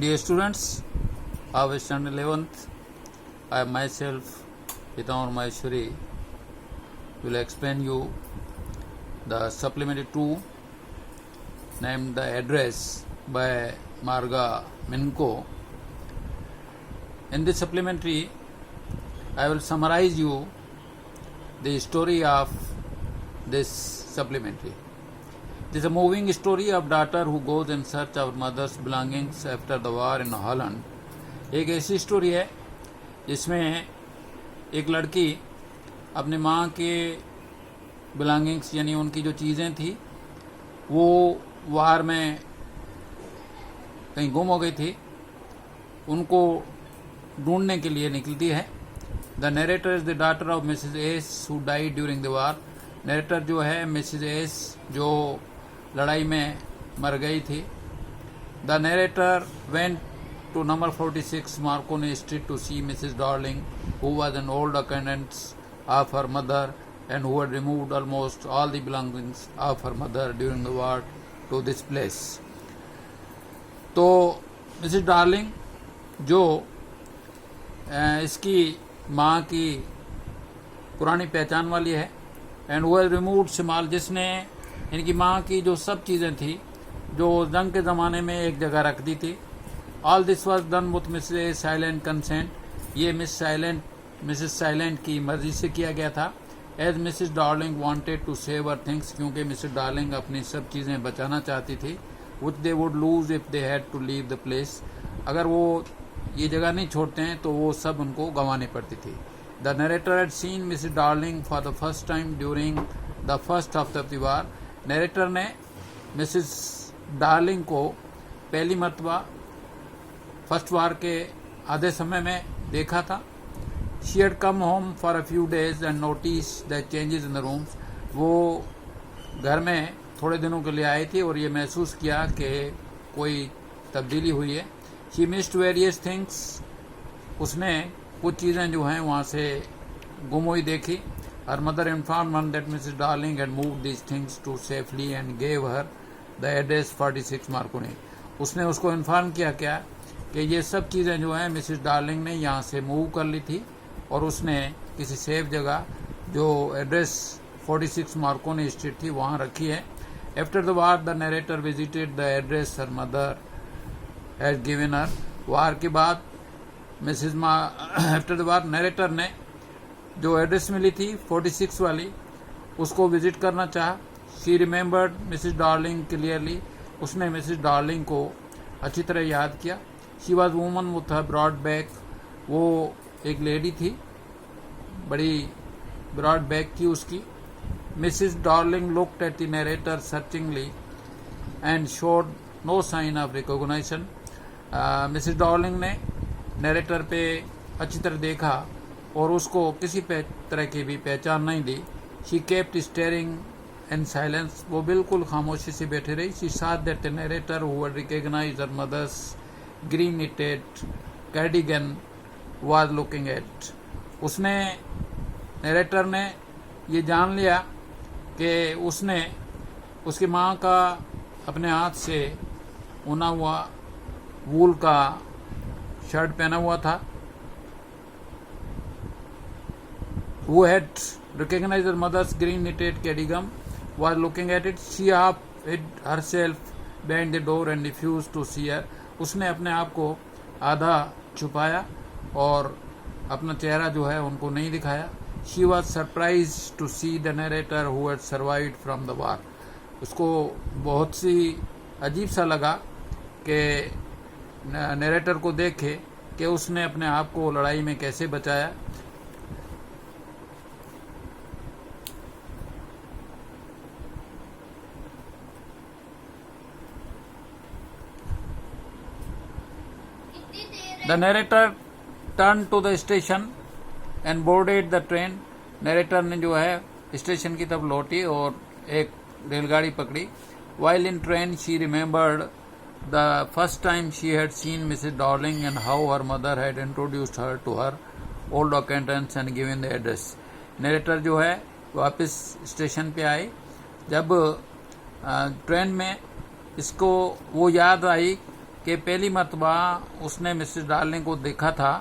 Dear students of standard 11th, I myself, Pitamar Maheshwari, will explain you the supplementary 2 named The Address by Marga Minko. In this supplementary, I will summarize you the story of this supplementary. It is a moving story of daughter who goes in search of mother's belongings after the war in Holland. एक ऐसी story है जिसमें एक लड़की अपने माँ के belongings यानी उनकी जो चीज़ें थी वो वार में कहीं गुम हो गई थी, उनको ढूंढने के लिए निकलती है. The narrator is the daughter of Mrs S who died during the war. Narrator जो है मिसेज एस जो लड़ाई में मर गई थी. The narrator went to number 46 Marconi Street to see Mrs. Darling, who was an old acquaintance of her mother and who had removed almost all the belongings of her mother during the war to this place. तो Mrs. Darling जो इसकी माँ की पुरानी पहचान वाली है, and वो रिमूव्ड शिमाल, जिसने इनकी माँ की जो सब चीज़ें थी जो जंग के ज़माने में एक जगह रख दी थी. All this was done with Mrs. Silent consent. ये मिसेस साइलेंट की मर्जी से किया गया था. As Mrs. Darling wanted to save her things, क्योंकि मिसेस डार्लिंग अपनी सब चीज़ें बचाना चाहती थी, which they would lose if they had to leave the place. अगर वो ये जगह नहीं छोड़ते हैं तो वो सब उनको गंवानी पड़ती थी. The narrator had seen Mrs. Darling for the first time during the first half of the war. Narrator ने मिसेस डार्लिंग को पहली मरतबा फर्स्ट वार के आधे समय में देखा था. She had come home for a few days and notice the changes in the rooms. वो घर में थोड़े दिनों के लिए आई थी और ये महसूस किया कि कोई तब्दीली हुई है. She missed various things. उसने कुछ चीज़ें जो हैं वहाँ से गुम हुई देखी. Her mother informed her that Mrs Darling had moved these things to safely and gave her the address 46 Marconi. उसने उसको इन्फॉर्म किया क्या कि ये सब चीज़ें जो हैं मिसेस डार्लिंग ने यहाँ से मूव कर ली थी और उसने किसी सेफ जगह जो एड्रेस 46 मार्कोनी स्ट्रीट थी वहाँ रखी है. After the war the narrator visited the address her mother had given her. War के बाद आफ्टर द वार नरेटर ने जो एड्रेस मिली थी 46 वाली उसको विजिट करना चाहा. She remembered Mrs Darling clearly. उसने मिसेस डार्लिंग को अच्छी तरह याद किया. She was woman with a broad back. वो एक लेडी थी, बड़ी ब्रॉड बैक थी उसकी. Mrs Darling looked at the narrator searchingly and showed no sign of recognition. Mrs Darling ने नरेटर पे अच्छी तरह देखा और उसको किसी तरह की भी पहचान नहीं दी. She kept staring in silence. वो बिल्कुल खामोशी से बैठी रही. She saw that the narrator who had recognised her mother's green knitted cardigan was looking at. उसने नरेटर ने ये जान लिया कि उसने उसकी माँ का अपने हाथ से उना हुआ वूल का शर्ट पहना हुआ था. Who had recognized her mother's green knitted cardigan was looking at it. She half hid herself behind the door and refused to see her. उसने अपने आप को आधा छुपाया और अपना चेहरा जो है उनको नहीं दिखाया. She was surprise to see the narrator who had survived from the war. उसको बहुत सी अजीब सा लगा कि नरेटर को देखे कि उसने अपने आप को लड़ाई में कैसे बचाया. The narrator turned to the station and boarded the train. Narrator ने जो है स्टेशन की तरफ लौटी और एक रेलगाड़ी पकड़ी. While in train she remembered the first time she had seen Mrs. Darling and how her mother had introduced her to her old acquaintance and given the address. Narrator जो है वापस स्टेशन पे आई. जब ट्रेन में इसको वो याद आई कि पहली मर्तबा उसने मिसेस डार्लिंग को देखा था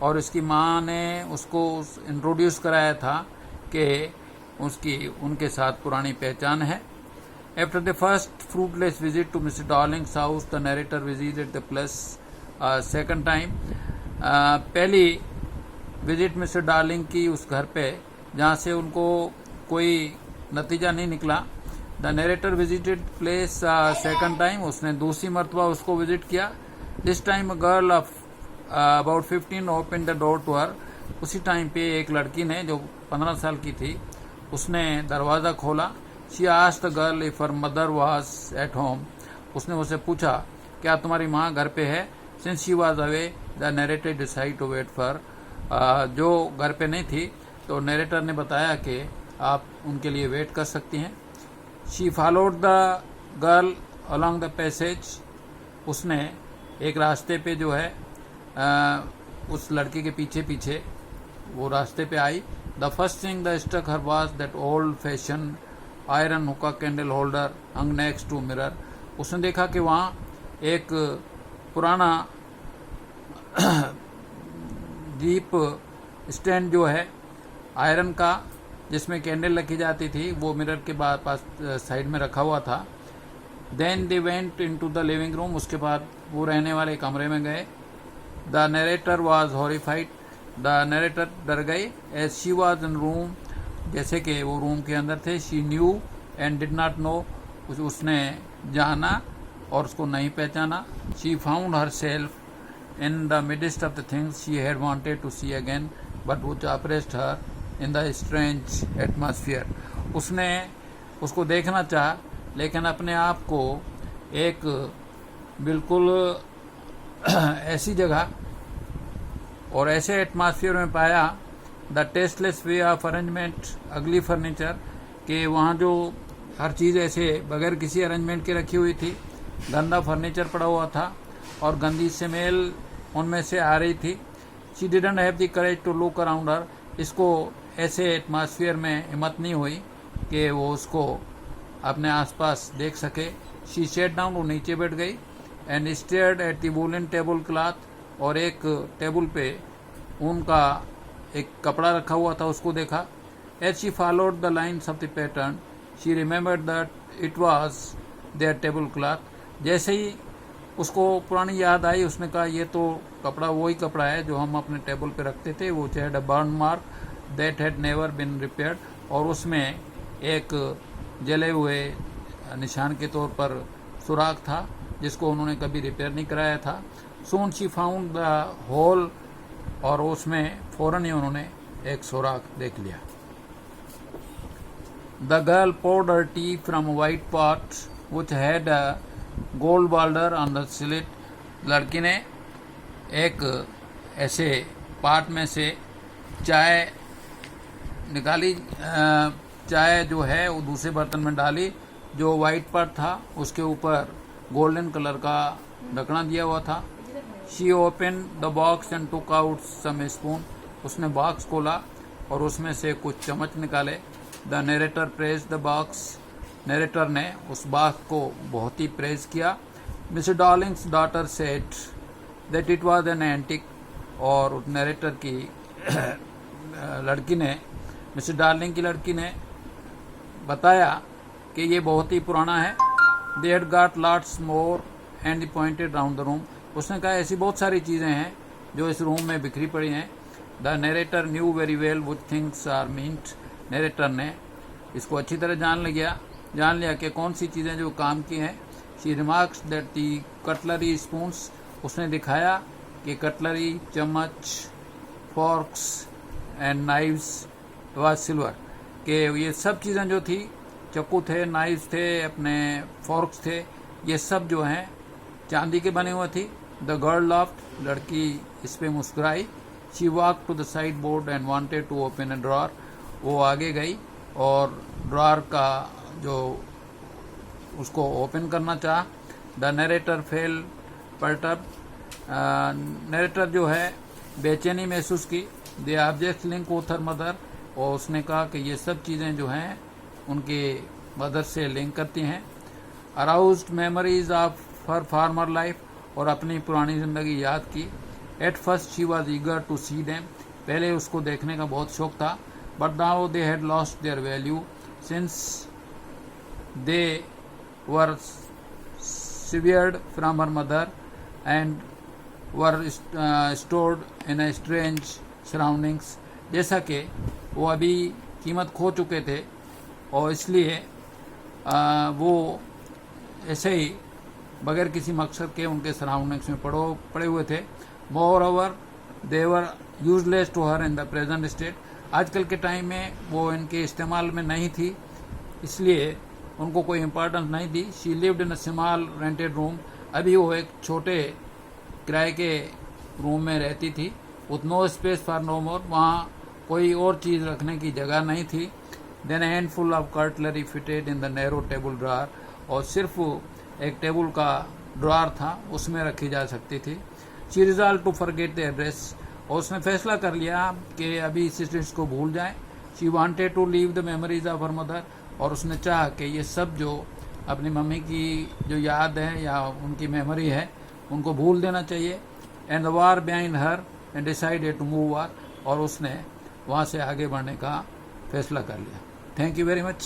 और उसकी माँ ने उसको इंट्रोड्यूस कराया था कि उसकी उनके साथ पुरानी पहचान है। After the first fruitless visit to Mr. Darling's house, the narrator visited the place second time. पहली विजिट मिस्टर डार्लिंग की उस घर पे जहाँ से उनको कोई नतीजा नहीं निकला। The narrator visited place second time, उसने दूसरी मरतबा उसको विजिट किया। This time a girl of about 15 open the door to her. उसी टाइम पे एक लड़की ने जो 15 साल की थी उसने दरवाज़ा खोला। She asked the girl if her mother was at home. उसने उसे पूछा क्या तुम्हारी माँ घर पे है। Since she was away the narrator decide to wait for. जो घर पे नहीं थी तो नरेटर ने बताया कि आप उनके लिए वेट कर सकती हैं। She followed the girl along the passage. उसने एक रास्ते पे जो है उस लड़की के पीछे पीछे वो रास्ते पे आई। The first thing the struck her was that old fashion iron Hanukkah candle holder hung next to mirror. उसने देखा कि वहाँ एक पुराना दीप स्टैंड जो है आयरन का जिसमें कैंडल रखी जाती थी वो मिरर के पास साइड में रखा हुआ था। Then they went into the living room. उसके बाद वो रहने वाले कमरे में गए। The narrator was horrified. The narrator डर गई as she was in room, जैसे कि वो रूम के अंदर थे। She knew and did not know, उसने जाना और उसको नहीं पहचाना। She found herself in the midst of the things she had wanted to see again but which apprised her in the strange atmosphere. उसने उसको देखना चाहा लेकिन अपने आप को एक बिल्कुल ऐसी जगह और ऐसे एटमॉस्फेयर में पाया। The tasteless way of arrangement अगली फर्नीचर, के वहाँ जो हर चीज़ ऐसे बगैर किसी अरेंजमेंट के रखी हुई थी। गंदा फर्नीचर पड़ा हुआ था और गंदी स्मेल उनमें से आ रही थी। She didn't have the courage to look around her. इसको ऐसे एटमॉस्फेयर में हिम्मत नहीं हुई कि वो उसको अपने आसपास देख सके। शी सेट डाउन, वो नीचे बैठ गई and stared at the woollen table cloth. और एक टेबल पे उनका एक कपड़ा रखा हुआ था उसको देखा। As she followed the lines of the pattern she remembered that it was their table cloth. जैसे ही उसको पुरानी याद आई उसने कहा ये तो कपड़ा वही कपड़ा है जो हम अपने टेबल पे रखते थे। वो had a burn mark that had never been repaired. और उसमें एक जले हुए निशान के तौर पर सुराख था जिसको उन्होंने कभी रिपेयर नहीं कराया था। सून शी फाउंड द होल, और उसमें फौरन ही उन्होंने एक सुराख देख लिया। The girl poured her tea from a white pot which had a gold border on the slit। लड़की ने एक ऐसे पाट में से चाय निकाली। चाय जो है वो दूसरे बर्तन में डाली जो वाइट पाट था, उसके ऊपर गोल्डन कलर का ढकना दिया हुआ था। She open the box and took out some spoon. उसने बॉक्स खोला और उसमें से कुछ चम्मच निकाले। The narrator praise the box. Narrator ने उस बॉक्स को बहुत ही प्रेज किया। Mr Darling's daughter said that it was an antique. और नरेटर की लड़की ने, मिस्टर डार्लिंग की लड़की ने बताया कि ये बहुत ही पुराना है। They had got lots more and pointed round the room. उसने कहा ऐसी बहुत सारी चीज़ें हैं जो इस रूम में बिखरी पड़ी हैं। The narrator knew very well which things are meant. Narrator ने इसको अच्छी तरह जान लिया कि कौन सी चीज़ें जो काम की हैं। She remarks that the cutlery spoons. उसने दिखाया कि कटलरी, चम्मच, forex and knives was silver, कि ये सब चीज़ें जो थी, चाकू थे, नाइव्स थे, अपने फॉर्क्स थे, ये सब जो हैं चांदी के बने हुए थी। The girl laughed. लड़की इस पे मुस्कुराई। She walk to the sideboard and wanted to open a drawer. वो आगे गई और ड्रॉर का जो उसको ओपन करना चाहा। The narrator felt perturbed. Narrator जो है बेचैनी महसूस की। The object link with her mother. और उसने कहा कि ये सब चीज़ें जो हैं उनके मदर से लिंक करती हैं। Aroused memories of her former life. और अपनी पुरानी ज़िंदगी याद की। At first she was eager to see them, पहले उसको देखने का बहुत शौक था, but now they had lost their value since they were severed from her mother and were stored in a strange surroundings। जैसा कि वो अभी कीमत खो चुके थे और इसलिए वो ऐसे ही बगैर किसी मकसद के उनके सराउंडिंग्स में पड़े हुए थे। Moreover they were useless to her in the present state, आजकल के टाइम में वो इनके इस्तेमाल में नहीं थी, इसलिए उनको कोई इम्पोर्टेंस नहीं दी। She lived in a small rented room, अभी वो एक छोटे किराए के रूम में रहती थी। With no space for no more, वहाँ कोई और चीज़ रखने की जगह नहीं थी। Then handful of cutlery fitted in the narrow table drawer, और सिर्फ एक टेबल का ड्रॉर था, उसमें रखी जा सकती थी। She resolve to forget the address, और उसने फैसला कर लिया कि अभी इस एड्रेस को भूल जाएं। She wanted to leave the memories of her mother, और उसने चाहा कि ये सब जो अपनी मम्मी की जो याद है या उनकी मेमोरी है उनको भूल देना चाहिए। And the war behind her and decided to move on, और उसने वहाँ से आगे बढ़ने का फैसला कर लिया। Thank you very much.